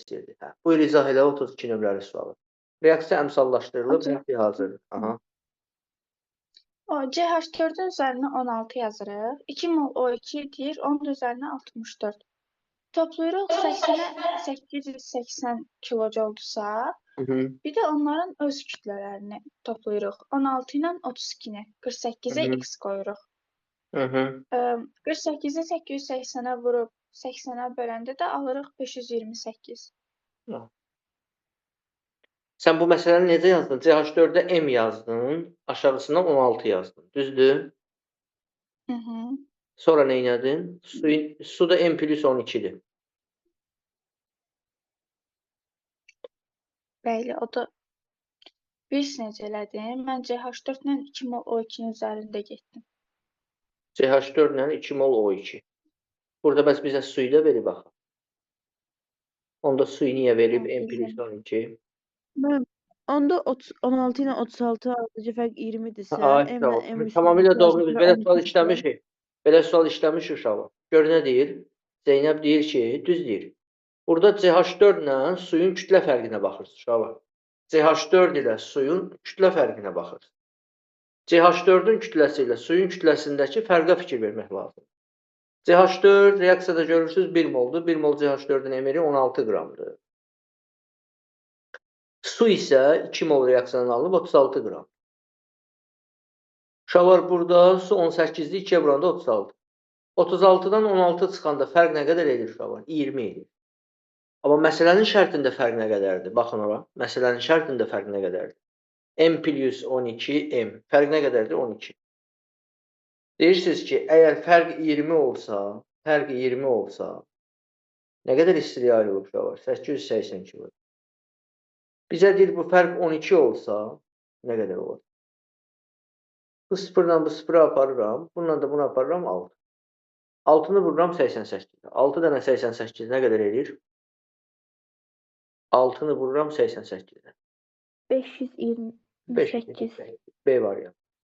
istəyirdi. Hə. Buyur izah elə 32 nömrəli sualı. Reaksiya əmsallaşdırılıb, Hocam, həll hazırdır. Aha. o CH4-ün üzərinə 16 yazırıq. 2 mol O2 deyir, onun üzərinə 64. Toplayırıq 80-ə 880 kilojouldursa, Hı-hı. bir də onların öz kütlələrini toplayırıq. 16 ilə 32-ni, 48-ə Hı-hı. x qoyuruq. Hı-hı. 48-i 880-ə vurub 80-ə böləndə də alırıq 528. Sən bu məsələni necə yazdın? CH4-də M yazdın, aşağısına 16 yazdın. Düzdür? Hı-hı. Sonra nə etdin? Su da M plus 12-dir. Bəli, o da bir necə elədim. Mən CH4 ilə 2 mol O2-nin üzərində getdim. CH4 ilə 2 mol O2. Burada bəs bizə suyu da verib axı. Onda suyu niyə verib M plus Bildim. 12? Onda 16 ilə 36 arasındakı fərq 20-dirsə, Ay, M ilə tamam. M Tamamilə doğru. Biz belə sual 12-dirsə, işləmişik. Belə sual işləmişik uşaqlar. Gör nə deyir? Zeynəb deyir ki, düz deyir. Burada CH4 ilə suyun kütlə fərqinə baxırsınız uşaqlar. CH4 ilə suyun kütlə fərqinə baxırsınız. CH4-ün kütləsi ilə suyun kütləsindəki fərqə fikir vermək lazımdır. CH4 reaksiyada görürsünüz 1 moldur. 1 mol CH4-ün emiri 16 qramdır. Su isə 2 mol reaksiyadan alınıb 36 qram. Uşaqlar burada su 18-dir, 2-yə vuranda 36. 36-dan 16 çıxanda fərq nə qədər edir uşaqlar? 20 edir. Amma məsələnin şərtində fərq nə qədərdir? Baxın ora. Məsələnin şərtində fərq nə qədərdir? M plus 12 M. Fərq nə qədərdir? 12. Deyirsiniz ki, əgər fərq 20 olsa, nə qədər istilik ayrılıb uşaqlar? 880 kilo. Bizə deyir bu fərq 12 olsa, nə qədər olur? Bu sıfırla bu sıfırı aparıram, bununla da bunu aparıram 6. 6-nı vururam 88. 6 dənə 88 nə qədər edir? 6-nı vururam 88-ə. 528. B variantı.